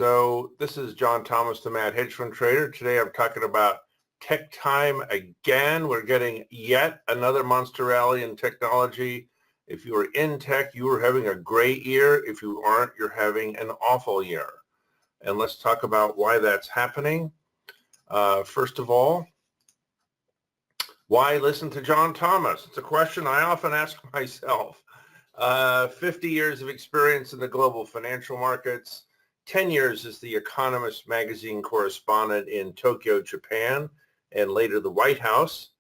So this is John Thomas, the Mad Hedge Fund Trader. Today I'm talking about tech time again. We're getting yet another monster rally in technology. If you are in tech, you are having a great year. If you aren't, you're having an awful year. And let's talk about why that's happening. First of all, why listen to John Thomas? It's a question I often ask myself. 50 years of experience in the global financial markets, 10 years as the Economist magazine correspondent in Tokyo, Japan, and later the White House,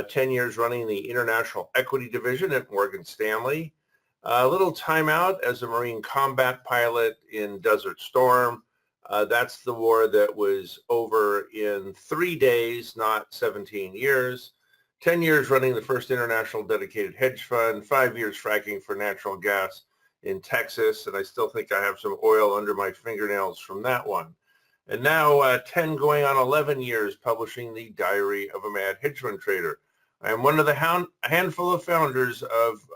10 years running the international equity division at Morgan Stanley, a little time out as a Marine combat pilot in Desert Storm. That's the war that was over in 3 days, not 17 years. 10 years running the first international dedicated hedge fund, 5 years fracking for natural gas in Texas, and I still think I have some oil under my fingernails from that one. And now 10 going on 11 years publishing the Diary of a Mad Hedge Fund Trader. I am one of the handful of founders of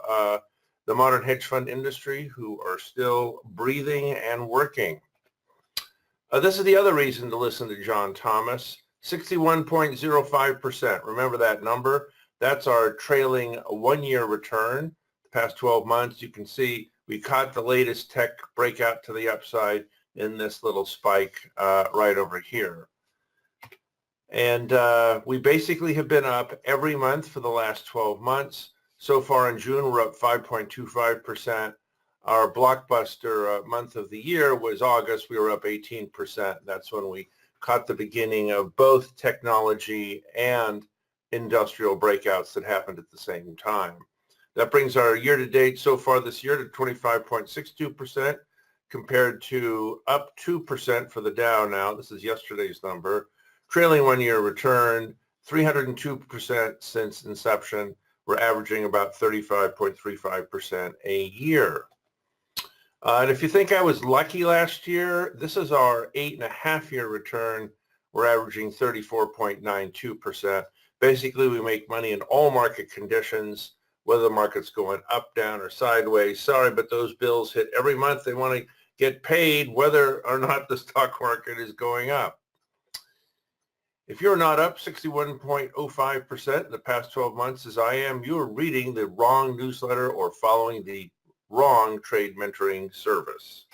the modern hedge fund industry who are still breathing and working. This is the other reason to listen to John Thomas. 61.05%. Remember that number? That's our trailing one-year return. The past 12 months, you can see we caught the latest tech breakout to the upside in this little spike right over here. And we basically have been up every month for the last 12 months. So far in June, we're up 5.25%. Our blockbuster month of the year was August. We were up 18%. That's when we caught the beginning of both technology and industrial breakouts that happened at the same time. That brings our year-to-date so far this year to 25.62% compared to up 2% for the Dow now. This is yesterday's number. Trailing one-year return, 302% since inception. We're averaging about 35.35% a year. And if you think I was lucky last year, this is our 8.5-year return. We're averaging 34.92%. Basically, we make money in all market conditions, whether the market's going up, down, or sideways. Sorry, but those bills hit every month. They want to get paid whether or not the stock market is going up. If you're not up 61.05% in the past 12 months as I am, you're reading the wrong newsletter or following the wrong trade mentoring service.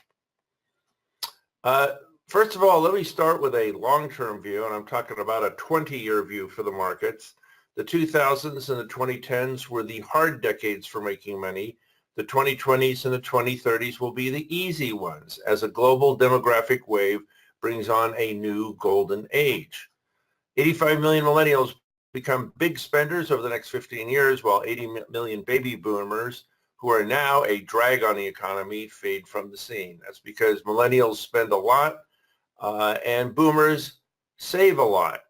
First of all, let me start with a long-term view, and I'm talking about a 20-year view for the markets. The 2000s and the 2010s were the hard decades for making money. The 2020s and the 2030s will be the easy ones as a global demographic wave brings on a new golden age. 85 million millennials become big spenders over the next 15 years, while 80 million baby boomers who are now a drag on the economy fade from the scene. That's because millennials spend a lot and boomers save a lot.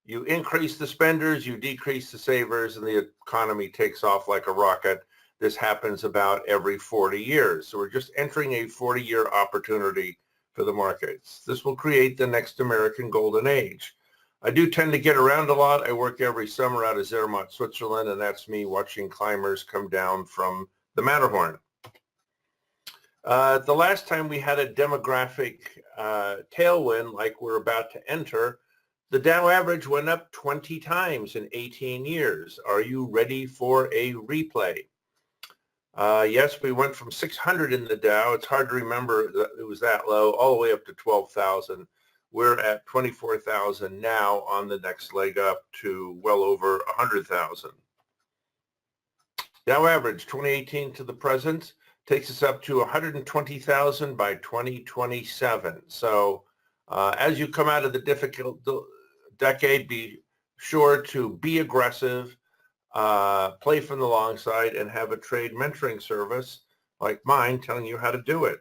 You increase the spenders, you decrease the savers, and the economy takes off like a rocket. This happens about every 40 years. So we're just entering a 40-year opportunity for the markets. This will create the next American golden age. I do tend to get around a lot. I work every summer out of Zermatt, Switzerland, and that's me watching climbers come down from the Matterhorn. The last time we had a demographic tailwind like we're about to enter, the Dow average went up 20 times in 18 years. Are you ready for a replay? Yes, we went from 600 in the Dow. It's hard to remember that it was that low, all the way up to 12,000. We're at 24,000 now on the next leg up to well over 100,000. Dow average 2018 to the present takes us up to 120,000 by 2027. So as you come out of the difficult decade, be sure to be aggressive, play from the long side, and have a trade mentoring service like mine telling you how to do it.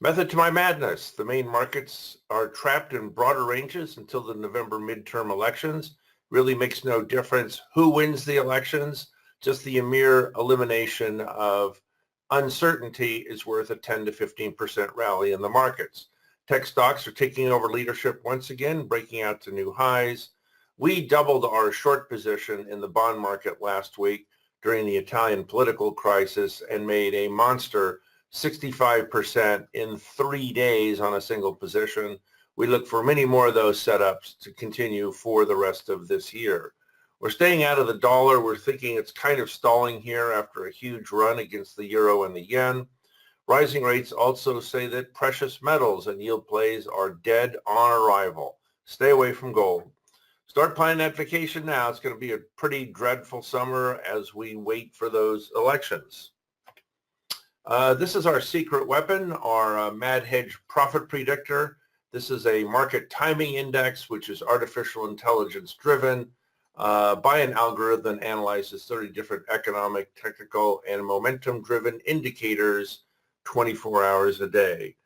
Method to my madness. The main markets are trapped in broader ranges until the November midterm elections. Really makes no difference who wins the elections. Just the mere elimination of uncertainty is worth a 10 to 15% rally in the markets. Tech stocks are taking over leadership once again, breaking out to new highs. We doubled our short position in the bond market last week during the Italian political crisis and made a monster 65% in 3 days on a single position. We look for many more of those setups to continue for the rest of this year. We're staying out of the dollar. We're thinking it's kind of stalling here after a huge run against the euro and the yen. Rising rates also say that precious metals and yield plays are dead on arrival. Stay away from gold. Start planning that vacation now. It's going to be a pretty dreadful summer as we wait for those elections. This is our secret weapon, our Mad Hedge Profit Predictor. This is a market timing index, which is artificial intelligence driven by an algorithm that analyzes 30 different economic, technical, and momentum-driven indicators 24 hours a day.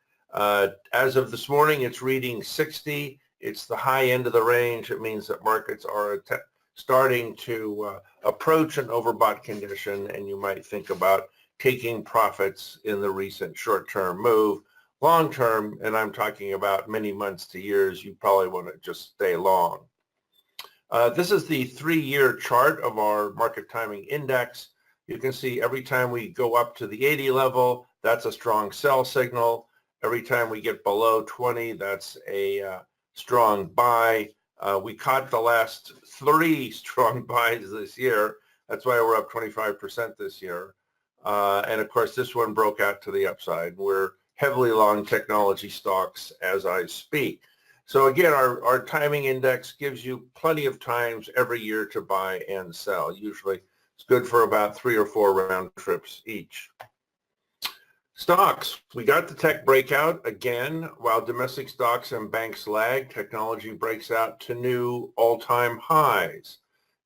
As of this morning, it's reading 60. It's the high end of the range. It means that markets are starting to approach an overbought condition, and you might think about taking profits in the recent short-term move. Long-term, and I'm talking about many months to years, you probably want to just stay long. This is the 3-year chart of our market timing index. You can see every time we go up to the 80 level, that's a strong sell signal. Every time we get below 20, that's a strong buy. We caught the last 3 strong buys this year. That's why we're up 25% this year. And of course, this one broke out to the upside. We're heavily long technology stocks as I speak. So again, our timing index gives you plenty of times every year to buy and sell. Usually it's good for about 3 or 4 round trips each. Stocks, we got the tech breakout again. While domestic stocks and banks lag, technology breaks out to new all-time highs.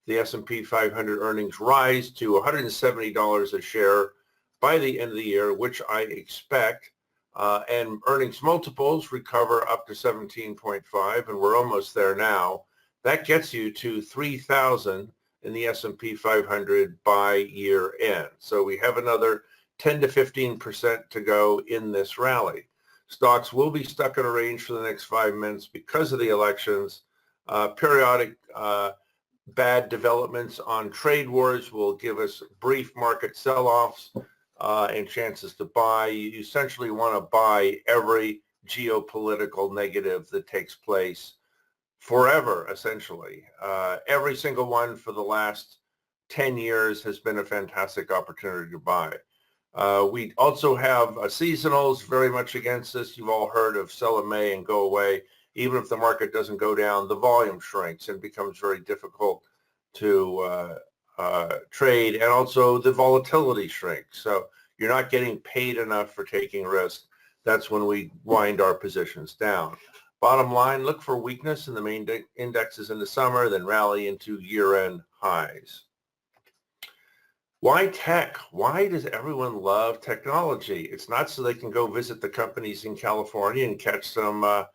The S&P 500 earnings rise to $170 a share by the end of the year, which I expect. And earnings multiples recover up to 17.5, and we're almost there now. That gets you to 3,000 in the S&P 500 by year end. So we have another 10 to 15% to go in this rally. Stocks will be stuck in a range for the next 5 minutes because of the elections. Periodic bad developments on trade wars will give us brief market sell-offs and chances to buy. You essentially want to buy every geopolitical negative that takes place forever, essentially. Every single one for the last 10 years has been a fantastic opportunity to buy. We also have seasonals very much against this. You've all heard of sell in May and go away. Even if the market doesn't go down, the volume shrinks and becomes very difficult to trade, and also the volatility shrinks. So you're not getting paid enough for taking risk. That's when we wind our positions down. Bottom line, look for weakness in the main indexes in the summer, then rally into year-end highs. Why tech? Why does everyone love technology? It's not so they can go visit the companies in California and catch some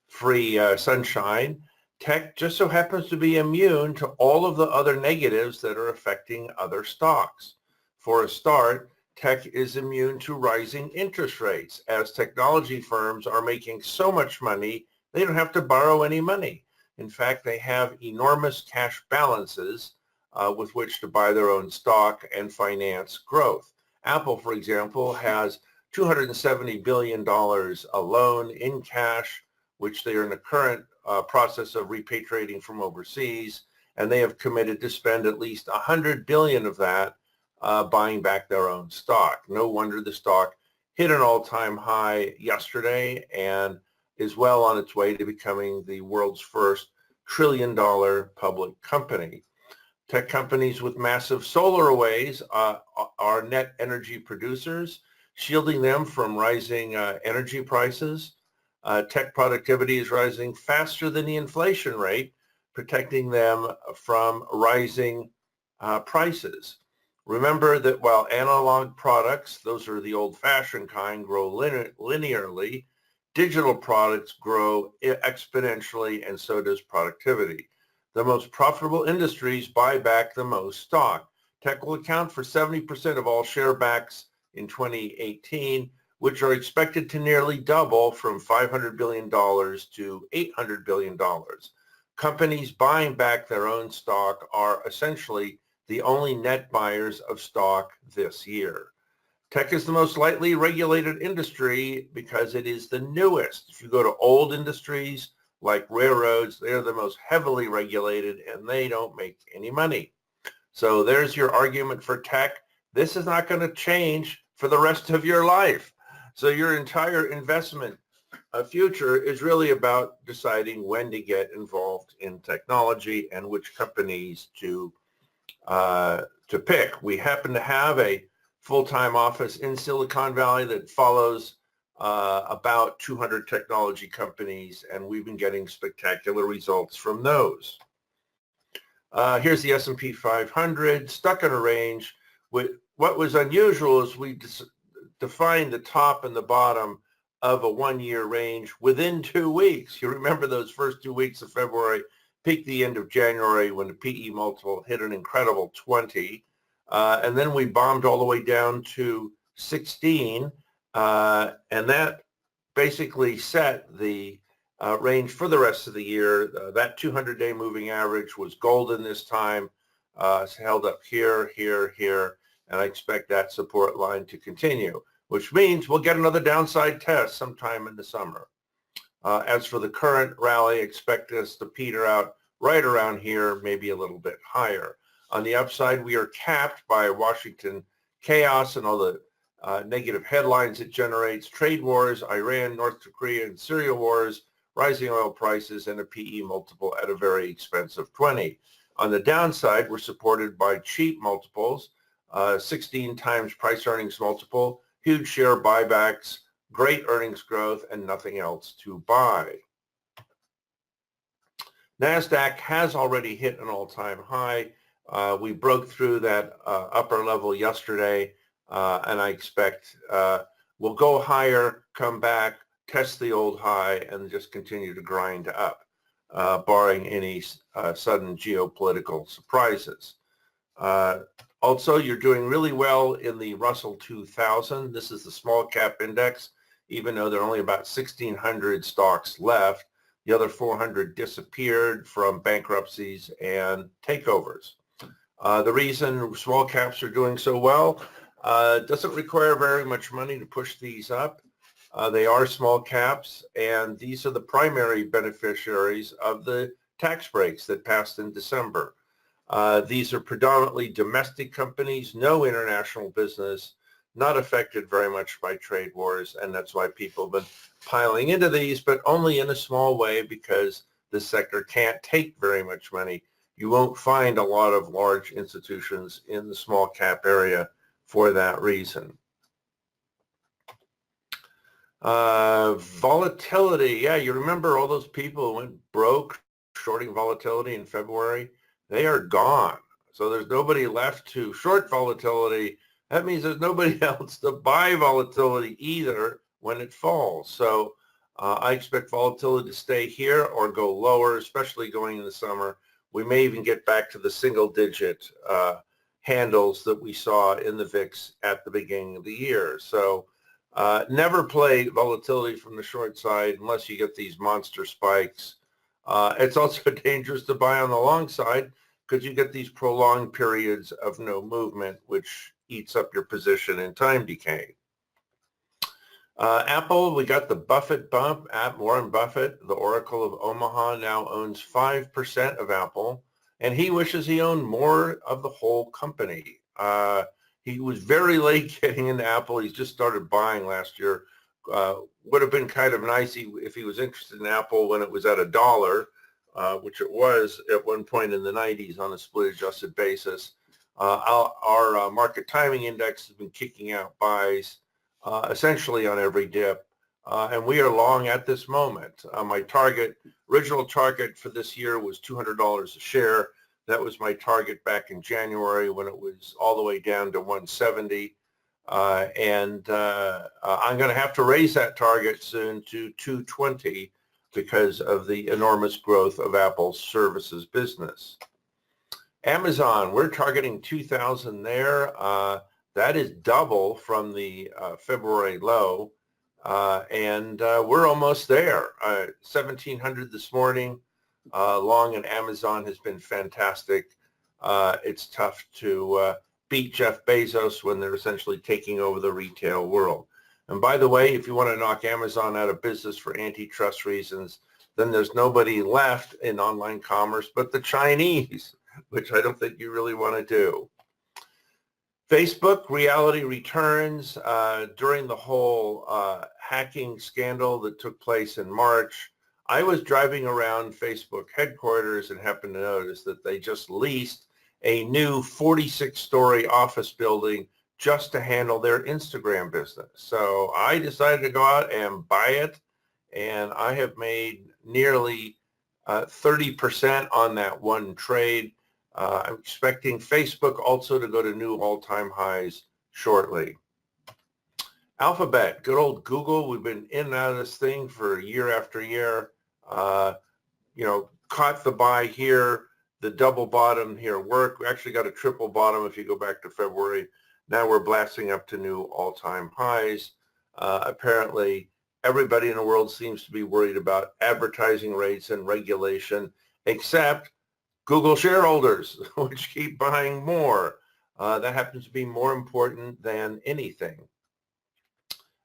free sunshine. Tech just so happens to be immune to all of the other negatives that are affecting other stocks. For a start, tech is immune to rising interest rates, as technology firms are making so much money, they don't have to borrow any money. In fact, they have enormous cash balances with which to buy their own stock and finance growth. Apple, for example, has $270 billion alone in cash, which they are in the current process of repatriating from overseas, and they have committed to spend at least $100 billion of that buying back their own stock. No wonder the stock hit an all-time high yesterday and is well on its way to becoming the world's first trillion-dollar public company. Tech companies with massive solar arrays are net energy producers, shielding them from rising energy prices. Tech productivity is rising faster than the inflation rate, protecting them from rising prices. Remember that while analog products, those are the old-fashioned kind, grow linearly, digital products grow exponentially, and so does productivity. The most profitable industries buy back the most stock. Tech will account for 70% of all share backs in 2018, which are expected to nearly double from $500 billion to $800 billion. Companies buying back their own stock are essentially the only net buyers of stock this year. Tech is the most lightly regulated industry because it is the newest. If you go to old industries like railroads, they're the most heavily regulated and they don't make any money. So there's your argument for tech. This is not going to change for the rest of your life. So your entire investment future is really about deciding when to get involved in technology and which companies to pick. We happen to have a full-time office in Silicon Valley that follows about 200 technology companies, and we've been getting spectacular results from those. Here's the S&P 500, stuck in a range. What was unusual is we defined the top and the bottom of a one-year range within 2 weeks. You remember those first 2 weeks of February, peaked the end of January when the PE multiple hit an incredible 20. And then we bombed all the way down to 16. And that basically set the range for the rest of the year. That 200-day moving average was golden this time. It's held up here, here, here, and I expect that support line to continue, which means we'll get another downside test sometime in the summer. As for the current rally, expect us to peter out right around here, maybe a little bit higher. On the upside, we are capped by Washington chaos and all the negative headlines it generates, trade wars, Iran, North Korea, and Syria wars, rising oil prices, and a PE multiple at a very expensive 20. On the downside, we're supported by cheap multiples, 16 times price earnings multiple, huge share buybacks, great earnings growth, and nothing else to buy. NASDAQ has already hit an all-time high. We broke through that upper level yesterday, and I expect we'll go higher, come back, test the old high, and just continue to grind up, barring any sudden geopolitical surprises. Also, you're doing really well in the Russell 2000. This is the small cap index, even though there are only about 1,600 stocks left. The other 400 disappeared from bankruptcies and takeovers. The reason small caps are doing so well doesn't require very much money to push these up. They are small caps, and these are the primary beneficiaries of the tax breaks that passed in December. These are predominantly domestic companies, no international business, not affected very much by trade wars, and that's why people have been piling into these, but only in a small way because this sector can't take very much money. You won't find a lot of large institutions in the small cap area for that reason. Volatility, yeah, you remember all those people who went broke shorting volatility in February? They are gone. So there's nobody left to short volatility. That means there's nobody else to buy volatility either when it falls. So I expect volatility to stay here or go lower, especially going in the summer. We may even get back to the single-digit handles that we saw in the VIX at the beginning of the year. So never play volatility from the short side unless you get these monster spikes. It's also dangerous to buy on the long side because you get these prolonged periods of no movement, which eats up your position in time decay. Apple, we got the Buffett bump. Warren Buffett, the Oracle of Omaha, now owns 5% of Apple, and he wishes he owned more of the whole company. He was very late getting into Apple. He's just started buying last year. Would have been kind of nice if he was interested in Apple when it was at $1, which it was at one point in the 90s on a split adjusted basis. Our market timing index has been kicking out buys essentially on every dip, and we are long at this moment. My original target for this year was $200 a share. That was my target back in January when it was all the way down to 170. I'm going to have to raise that target soon to 220 because of the enormous growth of Apple's services business. Amazon, we're targeting 2,000 there. That is double from the February low, and we're almost there. 1,700 this morning. Long in Amazon has been fantastic. It's tough to beat Jeff Bezos when they're essentially taking over the retail world. And by the way, if you want to knock Amazon out of business for antitrust reasons, then there's nobody left in online commerce but the Chinese, which I don't think you really want to do. Facebook reality returns during the whole hacking scandal that took place in March. I was driving around Facebook headquarters and happened to notice that they just leased a new 46-story office building just to handle their Instagram business. So I decided to go out and buy it, and I have made nearly 30% on that one trade. I'm expecting Facebook also to go to new all-time highs shortly. Alphabet, good old Google. We've been in and out of this thing for year after year. Caught the buy here. The double bottom here worked. We actually got a triple bottom if you go back to February. Now we're blasting up to new all-time highs. Apparently, everybody in the world seems to be worried about advertising rates and regulation, except Google shareholders, which keep buying more. That happens to be more important than anything.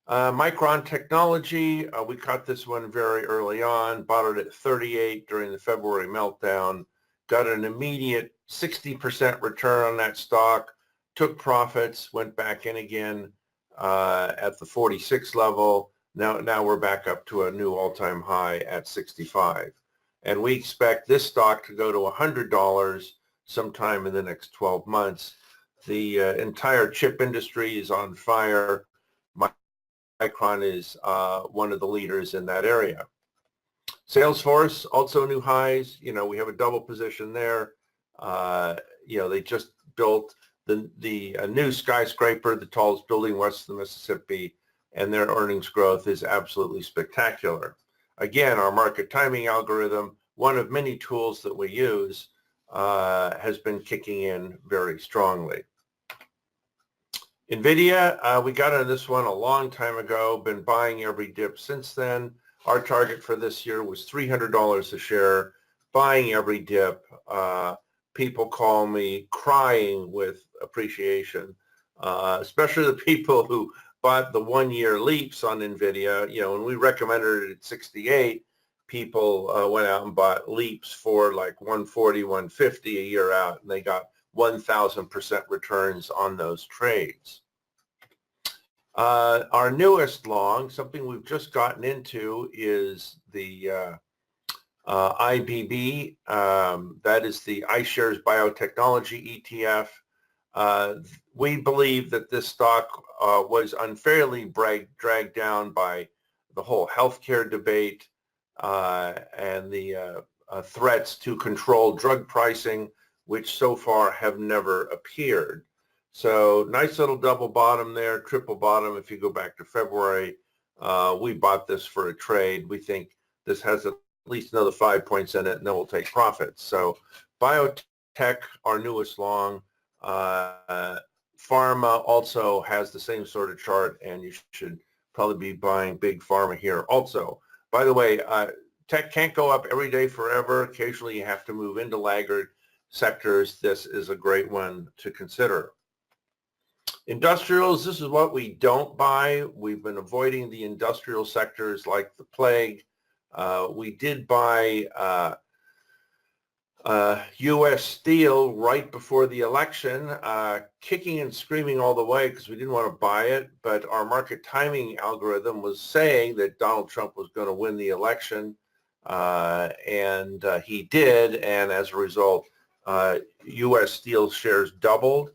Micron Technology, we caught this one very early on, bought it at 38 during the February meltdown, got an immediate 60% return on that stock, took profits, went back in again at the 46 level. Now we're back up to a new all-time high at 65. And we expect this stock to go to $100 sometime in the next 12 months. The entire chip industry is on fire. Micron is one of the leaders in that area. Salesforce, also new highs. We have a double position there. They just built a new skyscraper, the tallest building west of the Mississippi, and their earnings growth is absolutely spectacular. Again, our market timing algorithm, one of many tools that we use, has been kicking in very strongly. Nvidia, we got on this one a long time ago, been buying every dip since then. Our target for this year was $300 a share, buying every dip. People call me crying with appreciation, especially the people who bought the one-year leaps on Nvidia. When we recommended it at 68, people went out and bought leaps for like 140, 150 a year out, and they got 1,000% returns on those trades. Our newest long, something we've just gotten into, is the IBB. That is the Ishares Biotechnology Etf. We believe that this stock was unfairly dragged down by the whole healthcare debate and the threats to control drug pricing, which so far have never appeared. So nice little double bottom there, triple bottom if you go back to February. We bought this for a trade. We think this has at least another 5 points in it, and then we'll take profits. So Biotech, our newest long. Pharma also has the same sort of chart, and you should probably be buying big pharma here also. By the way, tech can't go up every day forever. Occasionally you have to move into laggard sectors. This is a great one to consider. Industrials, this is what we don't buy. We've been avoiding the industrial sectors like the plague. We did buy U.S. Steel right before the election, kicking and screaming all the way because we didn't want to buy it, but our market timing algorithm was saying that Donald Trump was going to win the election, and he did, and as a result, U.S. Steel shares doubled,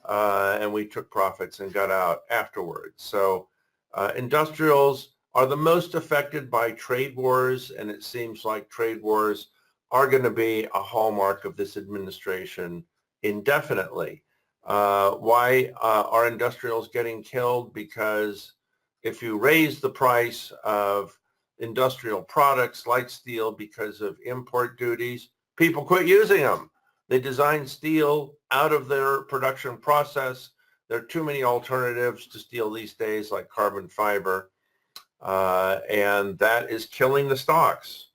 and we took profits and got out afterwards. So industrials are the most affected by trade wars, and it seems like trade wars are going to be a hallmark of this administration indefinitely. Why are industrials getting killed? Because if you raise the price of industrial products like steel because of import duties, people quit using them. They design steel out of their production process. There are too many alternatives to steel these days, like carbon fiber, and that is killing the stocks.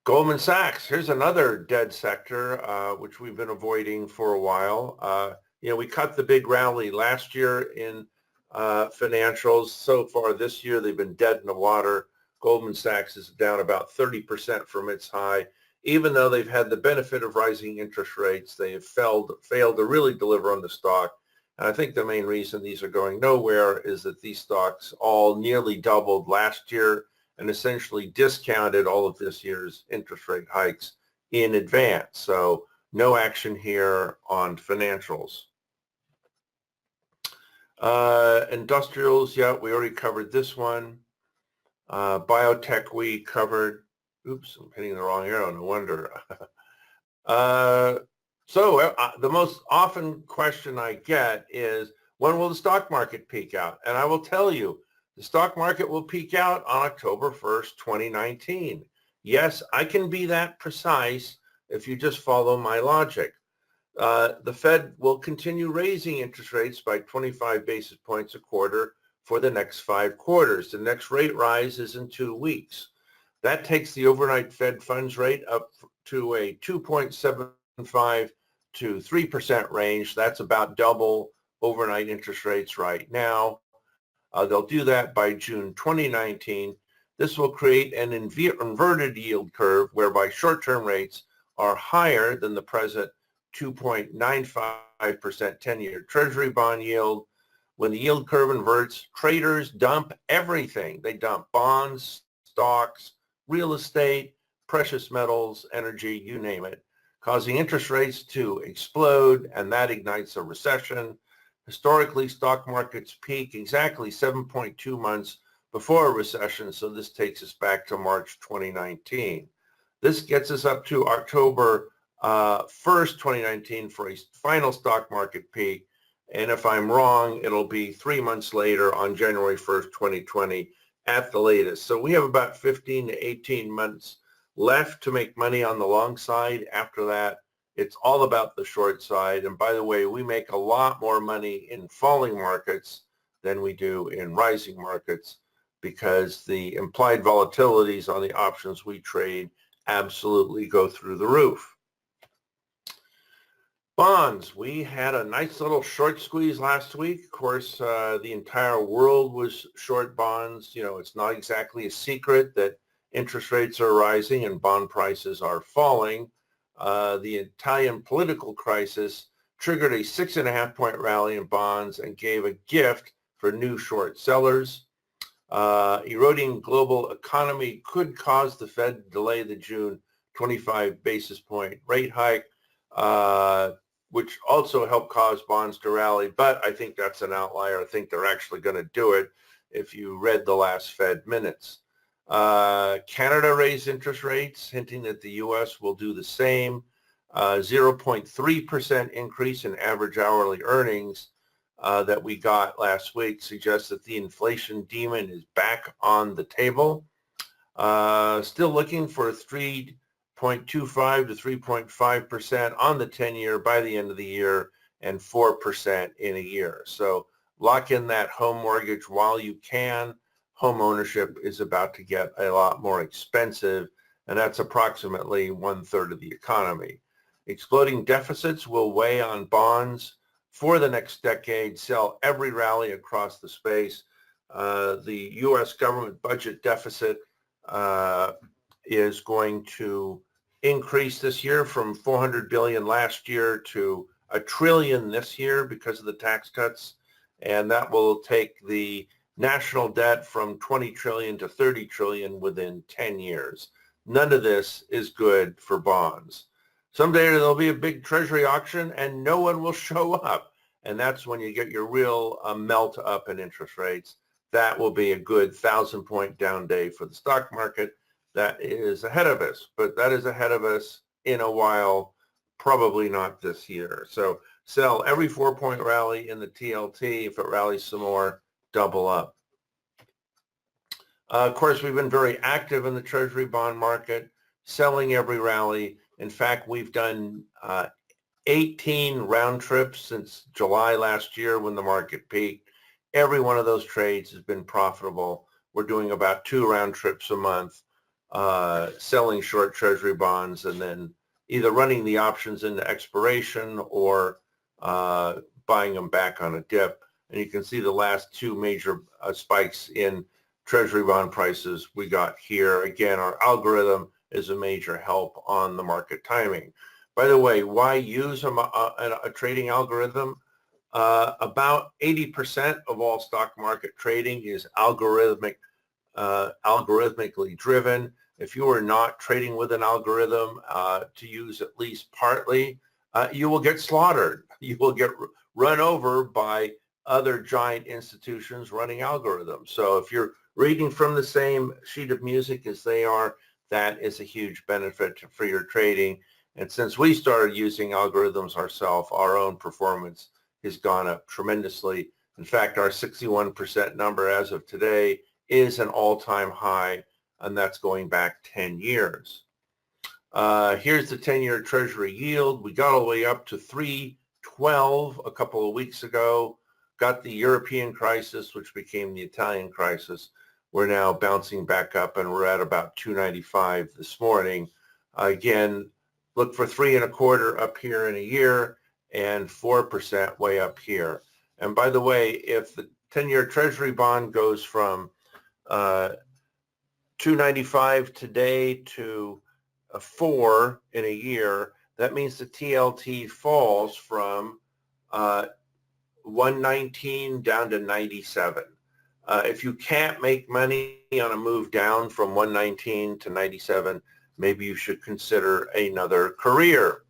Goldman Sachs, here's another dead sector, which we've been avoiding for a while. we cut the big rally last year in financials. So far this year, they've been dead in the water. Goldman Sachs is down about 30% from its high. Even though they've had the benefit of rising interest rates, they have failed to really deliver on the stock. And I think the main reason these are going nowhere is that these stocks all nearly doubled last year and essentially discounted all of this year's interest rate hikes in advance. So no action here on financials. Industrials, yeah, we already covered this one. Biotech we covered. Oops, I'm hitting the wrong arrow, no wonder. The most often question I get is, when will the stock market peak out? And I will tell you, the stock market will peak out on October 1st, 2019. Yes, I can be that precise if you just follow my logic. The Fed will continue raising interest rates by 25 basis points a quarter for the next 5 quarters. The next rate rise is in 2 weeks. That takes the overnight Fed funds rate up to a 2.75 to 3% range. That's about double overnight interest rates right now. They'll do that by June 2019. This will create an inverted yield curve whereby short-term rates are higher than the present 2.95% 10-year Treasury bond yield. When the yield curve inverts, traders dump everything. They dump bonds, stocks, real estate, precious metals, energy, you name it, causing interest rates to explode, and that ignites a recession. Historically, stock markets peak exactly 7.2 months before a recession, so this takes us back to March 2019. This gets us up to October 1st, 2019 for a final stock market peak. And if I'm wrong, it'll be 3 months later on January 1st, 2020 at the latest. So we have about 15 to 18 months left to make money on the long side. After that, it's all about the short side. And by the way, we make a lot more money in falling markets than we do in rising markets because the implied volatilities on the options we trade absolutely go through the roof. Bonds, we had a nice little short squeeze last week. Of course, the entire world was short bonds. It's not exactly a secret that interest rates are rising and bond prices are falling. The Italian political crisis triggered a 6.5-point rally in bonds and gave a gift for new short sellers. Eroding global economy could cause the Fed to delay the June 25 basis point rate hike, which also helped cause bonds to rally. But I think that's an outlier. I think they're actually going to do it if you read the last Fed minutes. Canada raised interest rates, hinting that the U.S. will do the same. 0.3% increase in average hourly earnings that we got last week suggests that the inflation demon is back on the table. Still looking for 3.25 to 3.5% on the 10-year by the end of the year and 4% in a year. So lock in that home mortgage while you can. Home ownership is about to get a lot more expensive, and that's approximately 1/3 of the economy. Exploding deficits will weigh on bonds for the next decade, sell every rally across the space. The U.S. government budget deficit is going to increase this year from $400 billion last year to $1 trillion this year because of the tax cuts, and that will take the national debt from 20 trillion to 30 trillion within 10 years. None of this is good for bonds. Someday there'll be a big treasury auction and no one will show up. And that's when you get your real melt up in interest rates. That will be a good 1,000-point down day for the stock market. That is ahead of us, but that is ahead of us in a while, probably not this year. So sell every 4-point rally in the TLT. If it rallies some more, double up. Of course, we've been very active in the Treasury bond market, selling every rally. In fact, we've done 18 round trips since July last year when the market peaked. Every one of those trades has been profitable. We're doing about 2 round trips a month, selling short Treasury bonds and then either running the options into expiration or buying them back on a dip. And you can see the last two major spikes in Treasury bond prices we got here. Again, our algorithm is a major help on the market timing. By the way, why use a trading algorithm? About 80% of all stock market trading is algorithmically driven. If you are not trading with an algorithm to use at least partly, you will get slaughtered. You will get run over by other giant institutions running algorithms. So if you're reading from the same sheet of music as they are, that is a huge benefit for your trading. And since we started using algorithms ourselves, our own performance has gone up tremendously. In fact, our 61% number as of today is an all-time high, and that's going back 10 years. Here's the 10-year Treasury yield. We got all the way up to 3.12 a couple of weeks ago. Got the European crisis, which became the Italian crisis. We're now bouncing back up, and we're at about 295 this morning. Again, look for 3.25 up here in a year and 4% way up here. And by the way, if the 10-year Treasury bond goes from 295 today to 4 in a year, that means the TLT falls from 119 down to 97. If you can't make money on a move down from 119 to 97, maybe you should consider another career.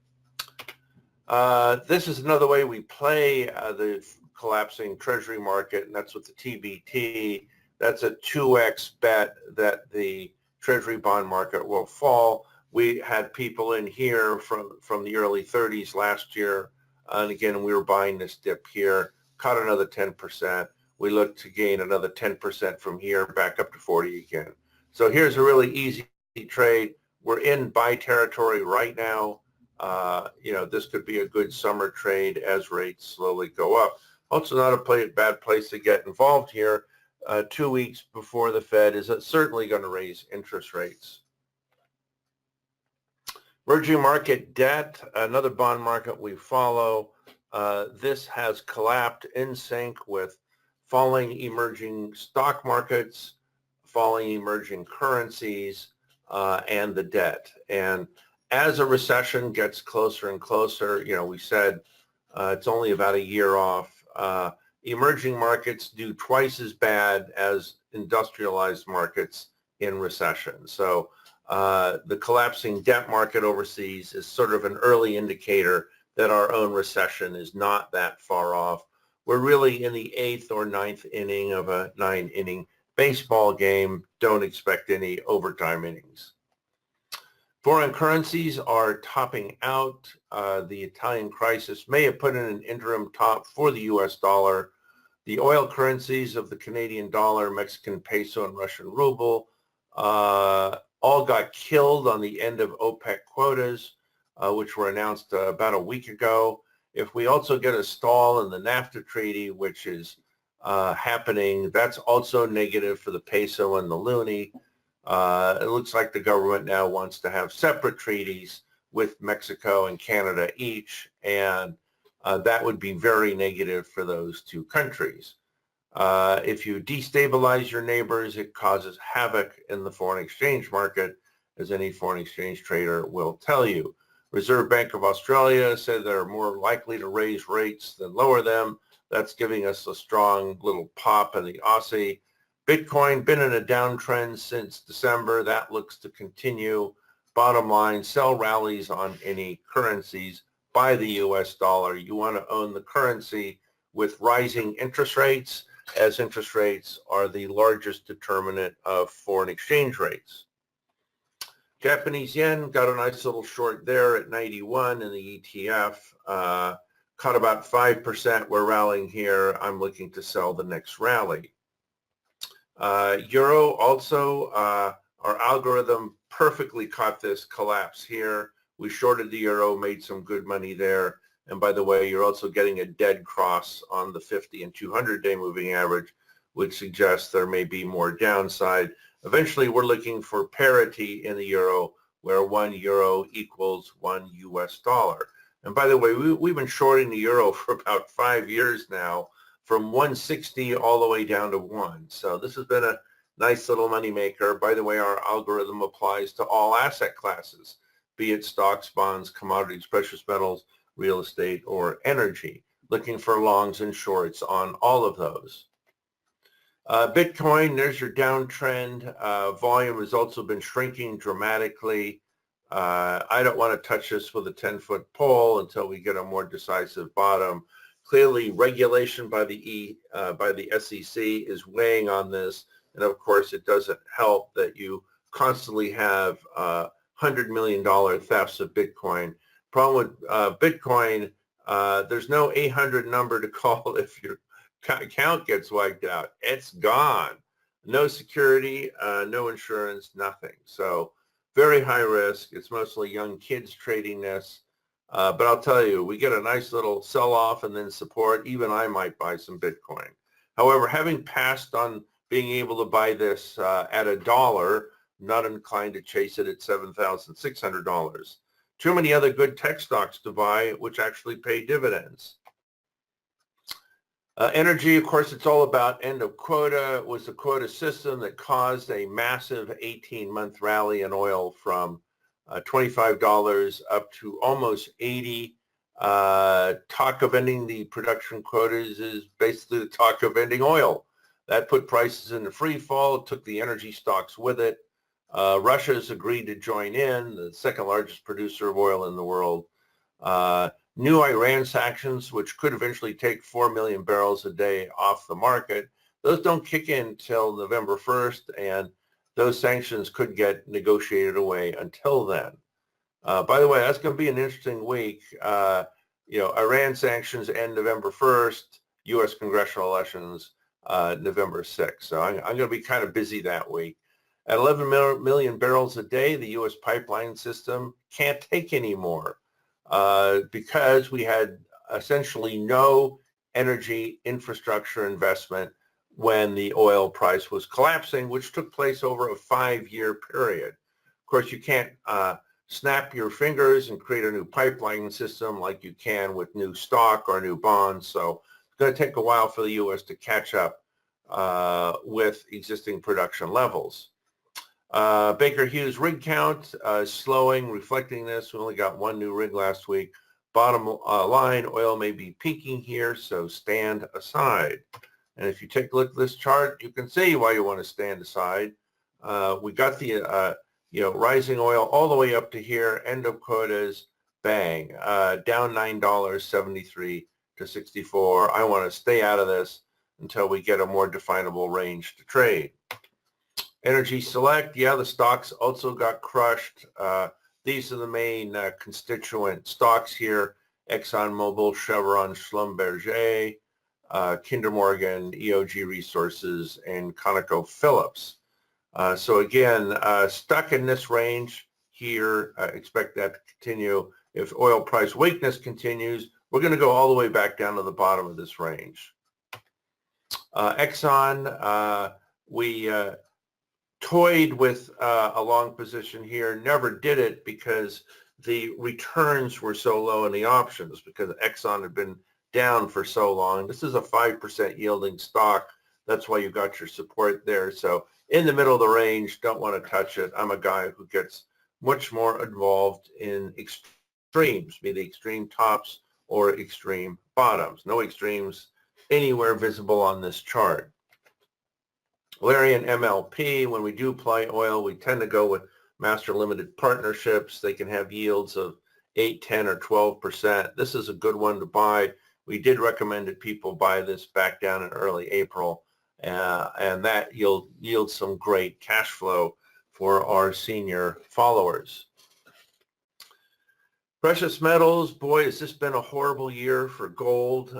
This is another way we play the collapsing Treasury market, and that's with the TBT. That's a 2x bet that the Treasury bond market will fall. We had people in here from the early 30s last year, and again, we were buying this dip here, caught another 10%. We look to gain another 10% from here, back up to 40 again. So here's a really easy trade. We're in buy territory right now. This could be a good summer trade as rates slowly go up. Also not a bad place to get involved here. 2 weeks before the Fed is certainly going to raise interest rates. Emerging market debt, another bond market we follow. This has collapsed in sync with falling emerging stock markets, falling emerging currencies, and the debt. And as a recession gets closer and closer, we said it's only about a year off. Emerging markets do twice as bad as industrialized markets in recession. So the collapsing debt market overseas is sort of an early indicator that our own recession is not that far off. We're really in the 8th or 9th inning of a 9-inning baseball game. Don't expect any overtime innings. Foreign currencies are topping out. The Italian crisis may have put in an interim top for the U.S. dollar. The oil currencies of the Canadian dollar, Mexican peso, and Russian ruble all got killed on the end of OPEC quotas, which were announced about a week ago. If we also get a stall in the NAFTA treaty, which is happening, that's also negative for the peso and the loonie. It looks like the government now wants to have separate treaties with Mexico and Canada each, and that would be very negative for those two countries. If you destabilize your neighbors, it causes havoc in the foreign exchange market, as any foreign exchange trader will tell you. Reserve Bank of Australia said they're more likely to raise rates than lower them. That's giving us a strong little pop in the Aussie. Bitcoin been in a downtrend since December. That looks to continue. Bottom line, sell rallies on any currencies. Buy the US dollar. You want to own the currency with rising interest rates, as interest rates are the largest determinant of foreign exchange rates. Japanese yen got a nice little short there at 91 in the ETF. Caught about 5%. We're rallying here. I'm looking to sell the next rally. Euro also, our algorithm perfectly caught this collapse here. We shorted the euro, made some good money there. And by the way, you're also getting a dead cross on the 50 and 200-day moving average, which suggests there may be more downside. Eventually, we're looking for parity in the euro, where 1 euro equals 1 US dollar. And by the way, we've been shorting the euro for about 5 years now, from 160 all the way down to 1. So this has been a nice little money maker. By the way, our algorithm applies to all asset classes, be it stocks, bonds, commodities, precious metals, real estate, or energy. Looking for longs and shorts on all of those. Bitcoin, there's your downtrend. Volume has also been shrinking dramatically. I don't want to touch this with a 10-foot pole until we get a more decisive bottom. Clearly, regulation by the SEC is weighing on this, and of course, it doesn't help that you constantly have $100 million thefts of Bitcoin. Problem with Bitcoin, there's no 800 number to call if your account gets wiped out. It's gone. No security, no insurance, nothing. So very high risk. It's mostly young kids trading this. But I'll tell you, we get a nice little sell-off and then support. Even I might buy some Bitcoin. However, having passed on being able to buy this at $1, not inclined to chase it at $7,600. Too many other good tech stocks to buy, which actually pay dividends. Energy, of course, it's all about end of quota. It was the quota system that caused a massive 18-month rally in oil from $25 up to almost 80. Talk of ending the production quotas is basically the talk of ending oil. That put prices into free fall, took the energy stocks with it. Russia's agreed to join in, the second largest producer of oil in the world. New Iran sanctions, which could eventually take 4 million barrels a day off the market, those don't kick in till November 1st, and those sanctions could get negotiated away until then. By the way, that's going to be an interesting week. Iran sanctions end November 1st, U.S. congressional elections November 6th. So I'm going to be kind of busy that week. At 11 million barrels a day, the U.S. pipeline system can't take any more. Because we had essentially no energy infrastructure investment when the oil price was collapsing, which took place over a 5-year period. Of course, you can't snap your fingers and create a new pipeline system like you can with new stock or new bonds. So it's going to take a while for the U.S. to catch up with existing production levels. Baker Hughes rig count slowing, reflecting this. We only got one new rig last week. Bottom line, oil may be peaking here, so stand aside. And if you take a look at this chart, you can see why you want to stand aside. We got the rising oil all the way up to here, end of quotas, bang, down $9, 73 to 64. I want to stay out of this until we get a more definable range to trade. Energy Select, yeah, the stocks also got crushed. These are the main constituent stocks here: ExxonMobil, Chevron, Schlumberger, Kinder Morgan, EOG Resources, and ConocoPhillips. So again, stuck in this range here. Expect that to continue. If oil price weakness continues, we're going to go all the way back down to the bottom of this range. Exxon, we toyed with a long position here, never did it because the returns were so low in the options because Exxon had been down for so long. This is a 5% yielding stock. That's why you got your support there. So in the middle of the range, don't want to touch it. I'm a guy who gets much more involved in extremes, be they extreme tops or extreme bottoms. No extremes anywhere visible on this chart. Larry and MLP, when we do play oil, we tend to go with master limited partnerships. They can have yields of 8, 10, or 12%. This is a good one to buy. We did recommend that people buy this back down in early April, and that yields some great cash flow for our senior followers. Precious metals, boy, has this been a horrible year for gold.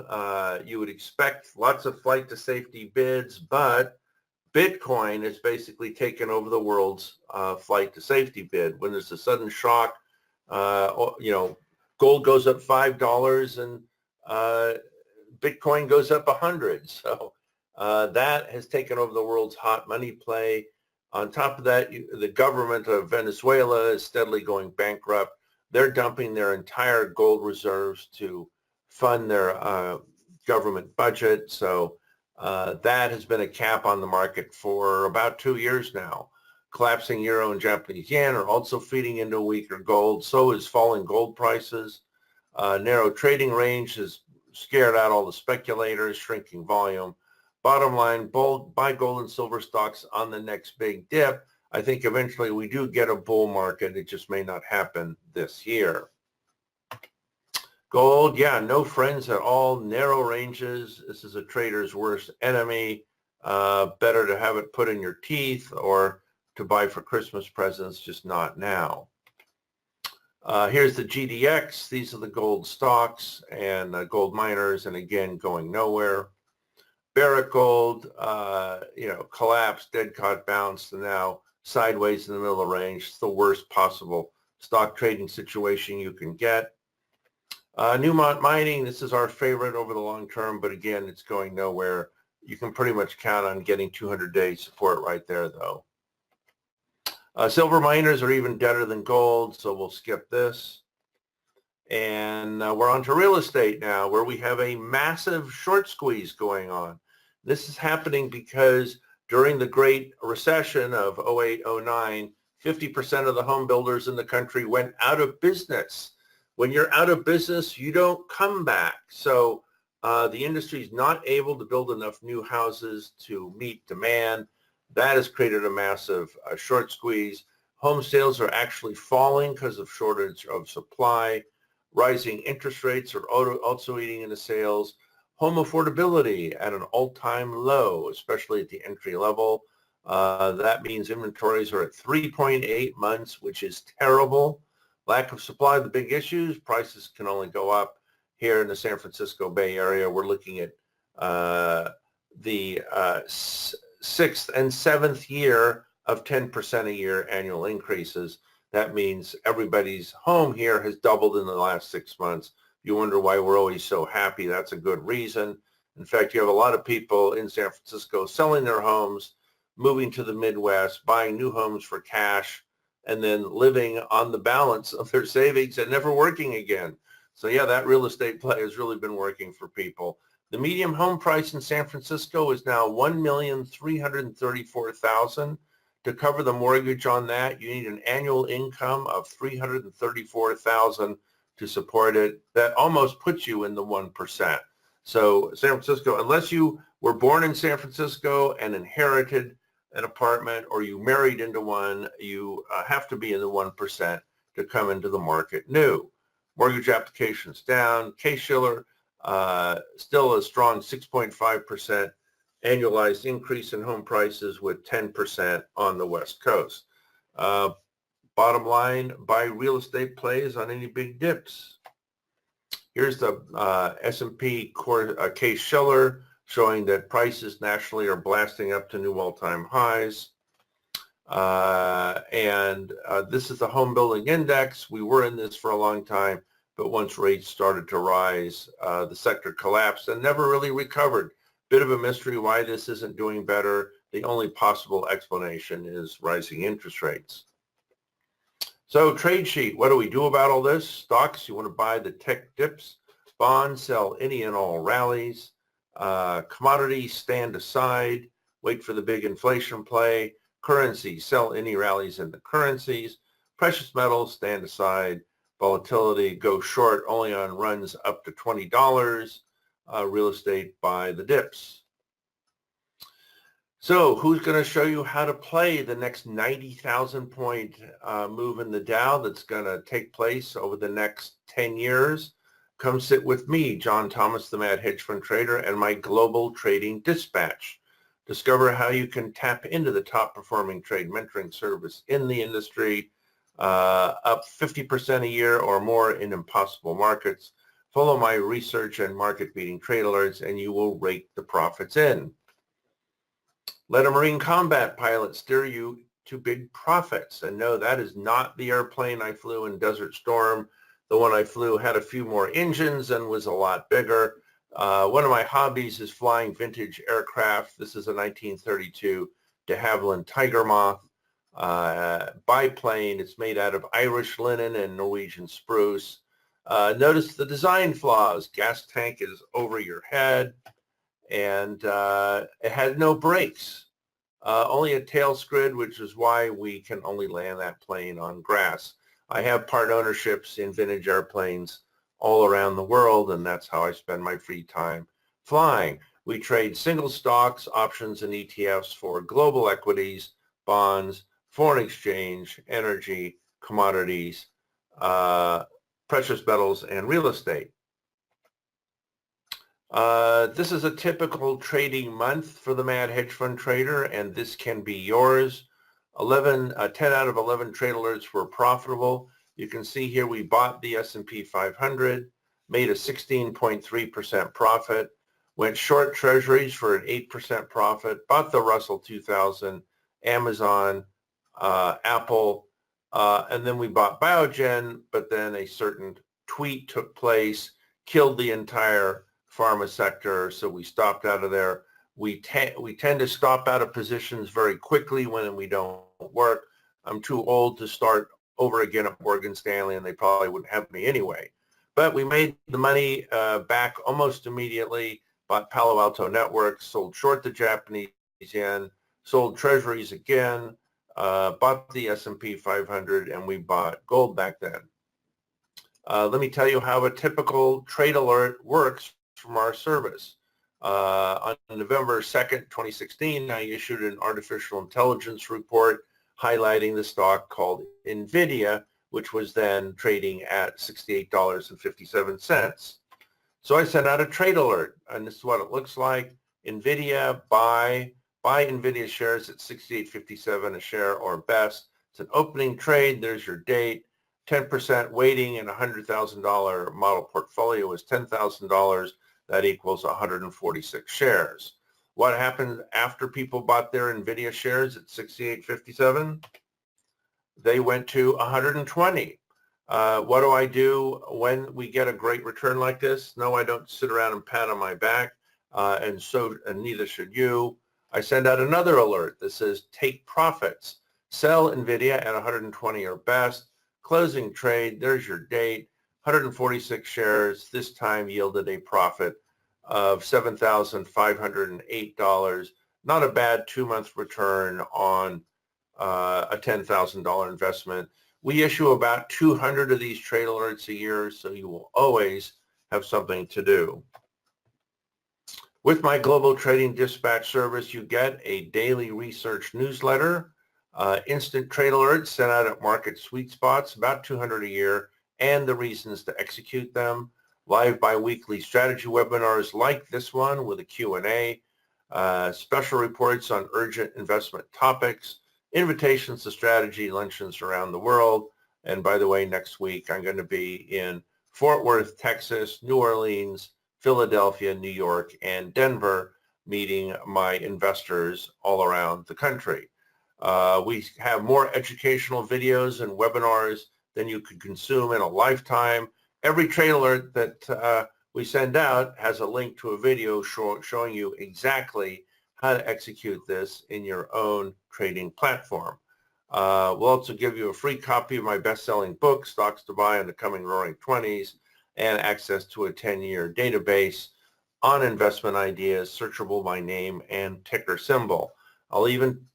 You would expect lots of flight to safety bids, but Bitcoin has basically taken over the world's flight to safety bid. When there's a sudden shock, gold goes up $5 and Bitcoin goes up 100. So that has taken over the world's hot money play. On top of that, the government of Venezuela is steadily going bankrupt. they're dumping their entire gold reserves to fund their government budget. So that has been a cap on the market for about 2 years now. Collapsing euro and Japanese yen are also feeding into weaker gold. So is falling gold prices. Narrow trading range has scared out all the speculators, shrinking volume. Bottom line, buy gold and silver stocks on the next big dip. I think eventually we do get a bull market. It just may not happen this year. Gold, yeah, no friends at all, narrow ranges. This is a trader's worst enemy. Better to have it put in your teeth or to buy for Christmas presents, just not now. Here's the GDX. These are the gold stocks and gold miners, and again, going nowhere. Barrick Gold, collapsed, dead cat bounced, and now sideways in the middle of the range. It's the worst possible stock trading situation you can get. Newmont Mining, this is our favorite over the long term, but again, it's going nowhere. You can pretty much count on getting 200-day support right there, though. Silver miners are even deader than gold, so we'll skip this. And we're on to real estate now, where we have a massive short squeeze going on. This is happening because during the Great Recession of 08, 09, 50% of the home builders in the country went out of business. When you're out of business, you don't come back. So the industry is not able to build enough new houses to meet demand. That has created a massive short squeeze. Home sales are actually falling because of shortage of supply. Rising interest rates are also eating into sales. Home affordability at an all-time low, especially at the entry level. That means inventories are at 3.8 months, which is terrible. Lack of supply, the big issues. Prices can only go up. Here in the San Francisco Bay Area, we're looking at the 6th and 7th year of 10% a year annual increases. That means everybody's home here has doubled in the last 6 months. You wonder why we're always so happy. That's a good reason. In fact, you have a lot of people in San Francisco selling their homes, moving to the Midwest, buying new homes for cash, and then living on the balance of their savings and never working again. So yeah, that real estate play has really been working for people. The median home price in San Francisco is now $1,334,000. To cover the mortgage on that, you need an annual income of $334,000 to support it. That almost puts you in the 1%. So San Francisco, unless you were born in San Francisco and inherited an apartment or you married into one, you have to be in the 1% to come into the market new. Mortgage applications down. Case-Shiller, still a strong 6.5% annualized increase in home prices with 10% on the West Coast. Bottom line, buy real estate plays on any big dips. Here's the S&P Case-Shiller showing that prices nationally are blasting up to new all-time highs. This is the home building index. We were in this for a long time, but once rates started to rise, the sector collapsed and never really recovered. Bit of a mystery why this isn't doing better. The only possible explanation is rising interest rates. So trade sheet, what do we do about all this? Stocks, you want to buy the tech dips. Bonds, sell any and all rallies. Commodities, stand aside. Wait for the big inflation play. Currencies, sell any rallies in the currencies. Precious metals, stand aside. Volatility, go short only on runs up to $20. Real estate, buy the dips. So who's going to show you how to play the next 90,000 point move in the Dow that's going to take place over the next 10 years? Come sit with me, John Thomas, the Mad Hedge Fund Trader, and my Global Trading Dispatch. Discover how you can tap into the top performing trade mentoring service in the industry, up 50% a year or more in impossible markets. Follow my research and market-beating trade alerts, and you will rake the profits in. Let a Marine combat pilot steer you to big profits. And no, that is not the airplane I flew in Desert Storm. The one I flew had a few more engines and was a lot bigger. One of my hobbies is flying vintage aircraft. This is a 1932 de Havilland Tiger Moth. biplane. It's made out of Irish linen and Norwegian spruce. Notice the design flaws. Gas tank is over your head, and it had no brakes. Only a tail skid, which is why we can only land that plane on grass. I have part ownerships in vintage airplanes all around the world, and that's how I spend my free time flying. We trade single stocks, options, and ETFs for global equities, bonds, foreign exchange, energy, commodities, precious metals, and real estate. This is a typical trading month for the Mad Hedge Fund Trader, and this can be yours. 10 out of 11 trade alerts were profitable. You can see here we bought the S&P 500, made a 16.3% profit, went short treasuries for an 8% profit, bought the Russell 2000, Amazon, Apple, and then we bought Biogen, but then a certain tweet took place, killed the entire pharma sector, so we stopped out of there. We tend to stop out of positions very quickly when we don't work. I'm too old to start over again at Morgan Stanley, and they probably wouldn't have me anyway. But we made the money back almost immediately, bought Palo Alto Networks, sold short the Japanese yen, sold treasuries again, bought the S&P 500, and we bought gold back then. Let me tell you how a typical trade alert works from our service. On November 2nd, 2016, I issued an artificial intelligence report highlighting the stock called Nvidia, which was then trading at $68.57. So I sent out a trade alert, and this is what it looks like. Nvidia, buy Nvidia shares at $68.57 a share or best. It's an opening trade. There's your date. 10% weighting in a $100,000 model portfolio is $10,000. That equals 146 shares. What happened after people bought their Nvidia shares at $68.57? They went to 120. What do I do when we get a great return like this? No, I don't sit around and pat on my back, and neither should you. I send out another alert that says take profits. Sell Nvidia at 120 or best. Closing trade, there's your date. 146 shares, this time yielded a profit of $7,508. Not a bad 2-month return on a $10,000 investment. We issue about 200 of these trade alerts a year, so you will always have something to do. With my Global Trading Dispatch service, you get a daily research newsletter, instant trade alerts sent out at market sweet spots, about 200 a year, and the reasons to execute them. Live bi-weekly strategy webinars like this one with a Q&A, special reports on urgent investment topics, invitations to strategy luncheons around the world. And by the way, next week I'm going to be in Fort Worth, Texas, New Orleans, Philadelphia, New York, and Denver, meeting my investors all around the country. We have more educational videos and webinars than you could consume in a lifetime. Every trade alert that we send out has a link to a video showing you exactly how to execute this in your own trading platform. We'll also give you a free copy of my best-selling book, Stocks to Buy in the Coming Roaring 20s, and access to a 10-year database on investment ideas, searchable by name and ticker symbol. I'll even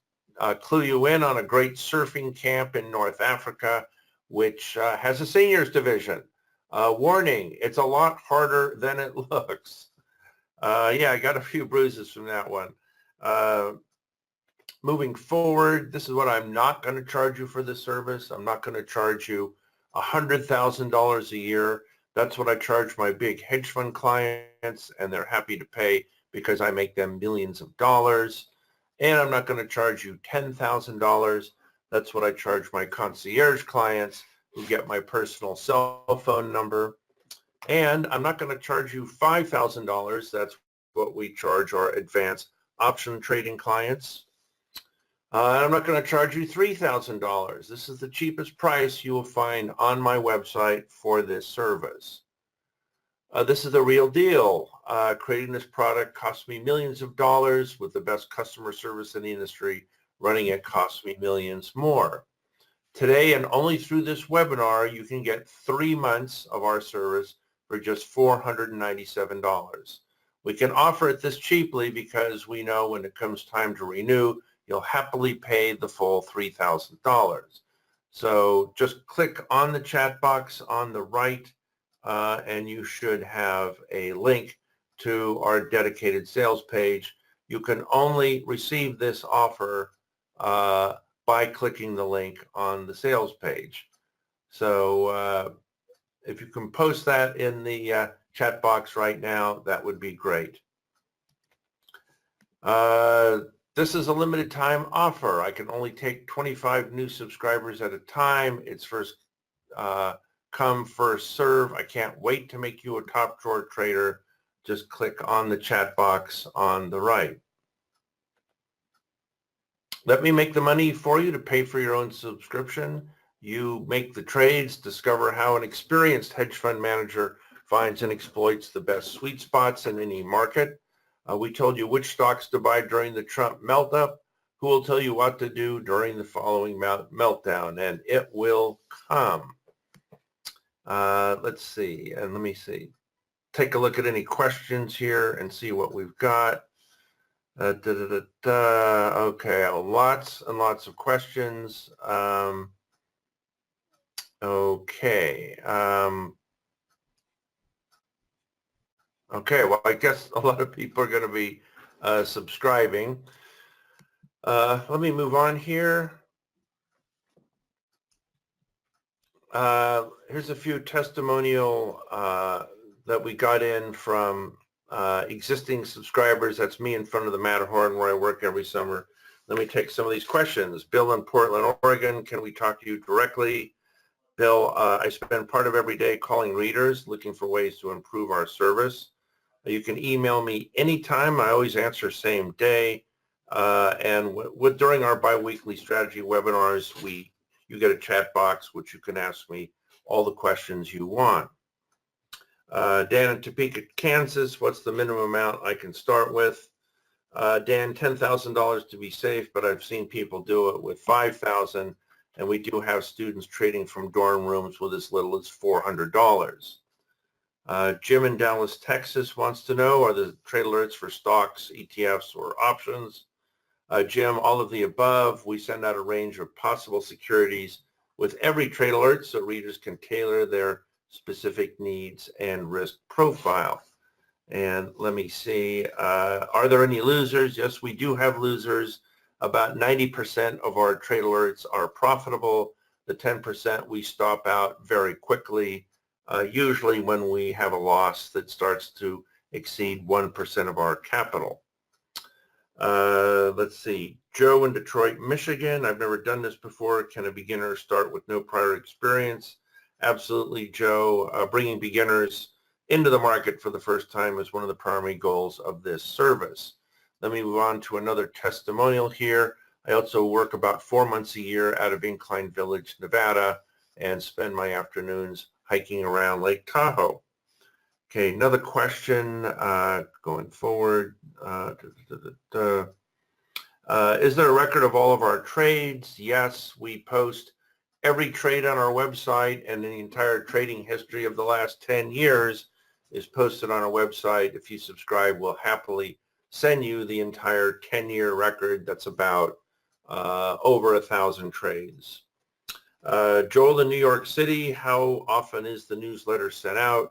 clue you in on a great surfing camp in North Africa, which has a seniors division. Warning, it's a lot harder than it looks. Yeah, I got a few bruises from that one. Moving forward, this is what I'm not going to charge you for this service. I'm not going to charge you $100,000 a year. That's what I charge my big hedge fund clients, and they're happy to pay because I make them millions of dollars. And I'm not going to charge you $10,000. That's what I charge my concierge clients who get my personal cell phone number. And I'm not going to charge you $5,000. That's what we charge our advanced option trading clients. I'm not going to charge you $3,000. This is the cheapest price you will find on my website for this service. This is the real deal. Creating this product cost me millions of dollars with the best customer service in the industry Running it costs me millions more. Today and only through this webinar, you can get 3 months of our service for just $497. We can offer it this cheaply because we know when it comes time to renew, you'll happily pay the full $3,000. So just click on the chat box on the right and you should have a link to our dedicated sales page. You can only receive this offer by clicking the link on the sales page. So if you can post that in the chat box right now, that would be great. This is a limited time offer. I can only take 25 new subscribers at a time. It's first come, first serve. I can't wait to make you a top drawer trader. Just click on the chat box on the right. Let me make the money for you to pay for your own subscription. You make the trades, discover how an experienced hedge fund manager finds and exploits the best sweet spots in any market. We told you which stocks to buy during the Trump melt-up. Who will tell you what to do during the following meltdown? And it will come. Let's see, and let me see. Take a look at any questions here and see what we've got. Okay, lots and lots of questions. Okay. Okay, well, I guess a lot of people are going to be subscribing. Let me move on here. Here's a few testimonial that we got in from existing subscribers. That's me in front of the Matterhorn where I work every summer. Let me take some of these questions. Bill in Portland, Oregon, can we talk to you directly? Bill, I spend part of every day calling readers looking for ways to improve our service. You can email me anytime. I always answer same day. And during our biweekly strategy webinars, you get a chat box which you can ask me all the questions you want. Dan in Topeka, Kansas, what's the minimum amount I can start with? Dan, $10,000 to be safe, but I've seen people do it with $5,000, and we do have students trading from dorm rooms with as little as $400. Jim in Dallas, Texas wants to know, are the trade alerts for stocks, ETFs, or options? Jim, all of the above. We send out a range of possible securities with every trade alert so readers can tailor their specific needs and risk profile. And let me see, are there any losers? Yes, we do have losers. About 90% of our trade alerts are profitable. The 10% we stop out very quickly, usually when we have a loss that starts to exceed 1% of our capital. Let's see, Joe in Detroit, Michigan. I've never done this before. Can a beginner start with no prior experience? Absolutely, Joe. Bringing beginners into the market for the first time is one of the primary goals of this service. Let me move on to another testimonial here. I also work about 4 months a year out of Incline Village, Nevada, and spend my afternoons hiking around Lake Tahoe. Okay, another question going forward. Is there a record of all of our trades? Yes, we post every trade on our website, and the entire trading history of the last 10 years is posted on our website. If you subscribe, we'll happily send you the entire 10-year record. That's about over 1,000 trades. Joel in New York City, how often is the newsletter sent out?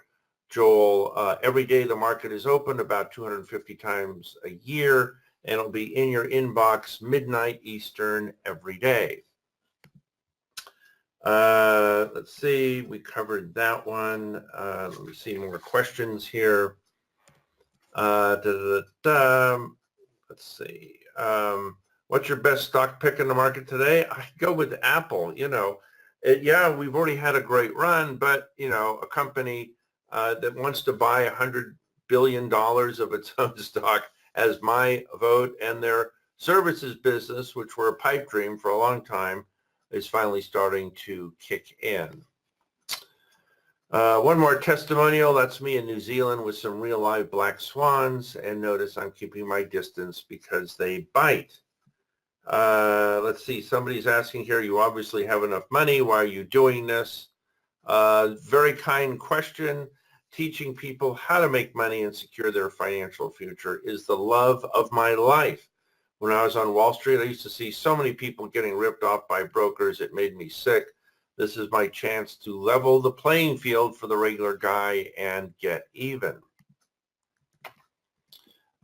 Joel, every day the market is open, about 250 times a year, and it'll be in your inbox midnight Eastern every day. Let's see, we covered that one. Let me see more questions here. Let's see. What's your best stock pick in the market today? I go with Apple. You know, yeah, we've already had a great run, but you know, a company that wants to buy $100 billion of its own stock as my vote, and their services business, which were a pipe dream for a long time, is finally starting to kick in. One more testimonial. That's me in New Zealand with some real live black swans, and notice I'm keeping my distance because they bite. Let's see, somebody's asking here, you obviously have enough money. Why are you doing this? Very kind question. Teaching people how to make money and secure their financial future is the love of my life. When I was on Wall Street, I used to see so many people getting ripped off by brokers. It made me sick. This is my chance to level the playing field for the regular guy and get even.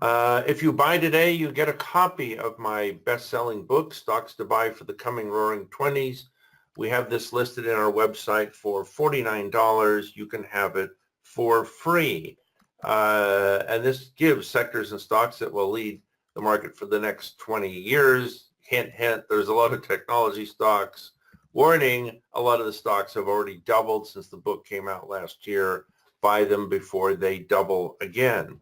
If you buy today, you get a copy of my best-selling book, Stocks to Buy for the Coming Roaring 20s. We have this listed in our website for $49. You can have it for free. And this gives sectors and stocks that will lead the market for the next 20 years. Hint, hint, there's a lot of technology stocks. Warning, a lot of the stocks have already doubled since the book came out last year. Buy them before they double again.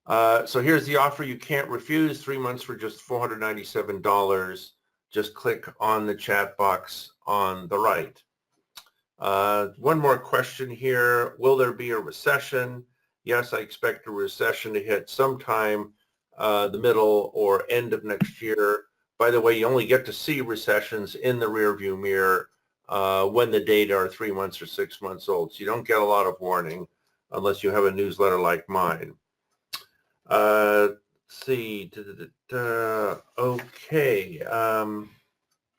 So here's the offer you can't refuse, 3 months for just $497. Just click on the chat box on the right. One more question here. Will there be a recession? Yes, I expect a recession to hit sometime the middle or end of next year. By the way, you only get to see recessions in the rearview mirror when the data are 3 months or 6 months old. So you don't get a lot of warning unless you have a newsletter like mine. Let's see. Okay.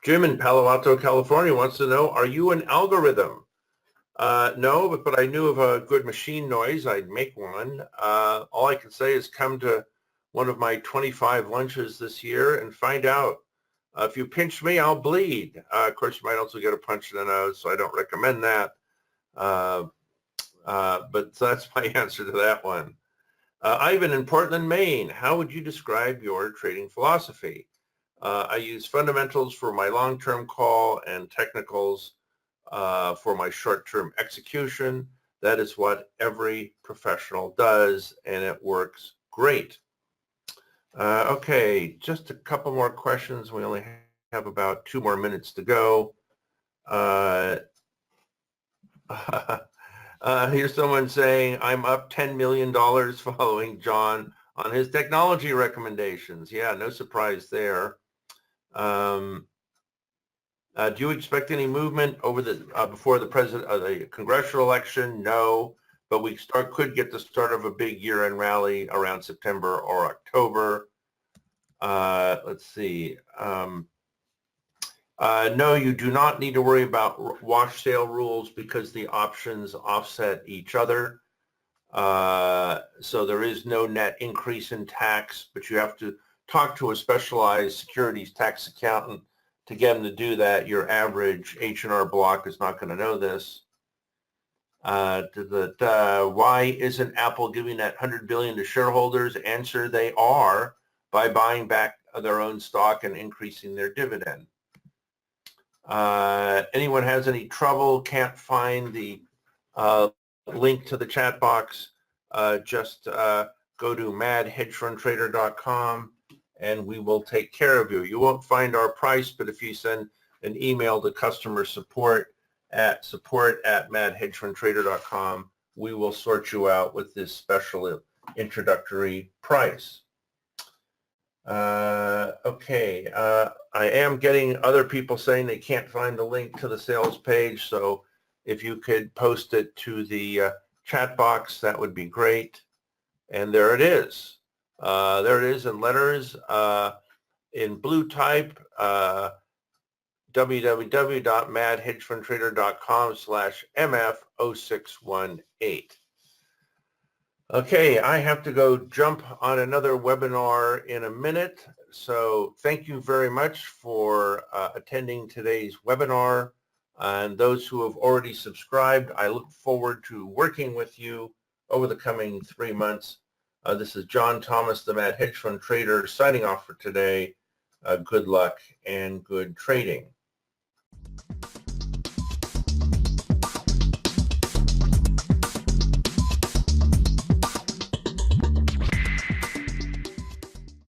Jim in Palo Alto, California wants to know, are you an algorithm? No, but I knew of a good machine noise. I'd make one. All I can say is come to one of my 25 lunches this year and find out. If you pinch me, I'll bleed. Of course, you might also get a punch in the nose, so I don't recommend that. But so that's my answer to that one. Ivan in Portland, Maine, how would you describe your trading philosophy? I use fundamentals for my long-term call and technicals for my short-term execution. That is what every professional does, and it works great. Okay, just a couple more questions. We only have about 2 more minutes to go. Here's someone saying, I'm up $10 million following John on his technology recommendations. Yeah, no surprise there. Do you expect any movement over the before the congressional election? No, but we could get the start of a big year-end rally around September or October. Let's see. No, you do not need to worry about wash sale rules because the options offset each other. So there is no net increase in tax, but you have to talk to a specialized securities tax accountant to get them to do that. Your average H&R Block is not going to know this. Why isn't Apple giving that $100 billion to shareholders? Answer, they are, by buying back their own stock and increasing their dividend. Anyone has any trouble, can't find the link to the chat box, just go to madhedgefundtrader.com and we will take care of you. You won't find our price, but if you send an email to customer support at madhedgefundtrader.com, we will sort you out with this special introductory price. Okay, I am getting other people saying they can't find the link to the sales page, so if you could post it to the chat box, that would be great. And there it is. There it is in letters, in blue type, www.madhedgefundtrader.com/MF0618. Okay, I have to go jump on another webinar in a minute. So thank you very much for attending today's webinar. And those who have already subscribed, I look forward to working with you over the coming 3 months. This is John Thomas, the Mad Hedge Fund Trader, signing off for today. Good luck and good trading.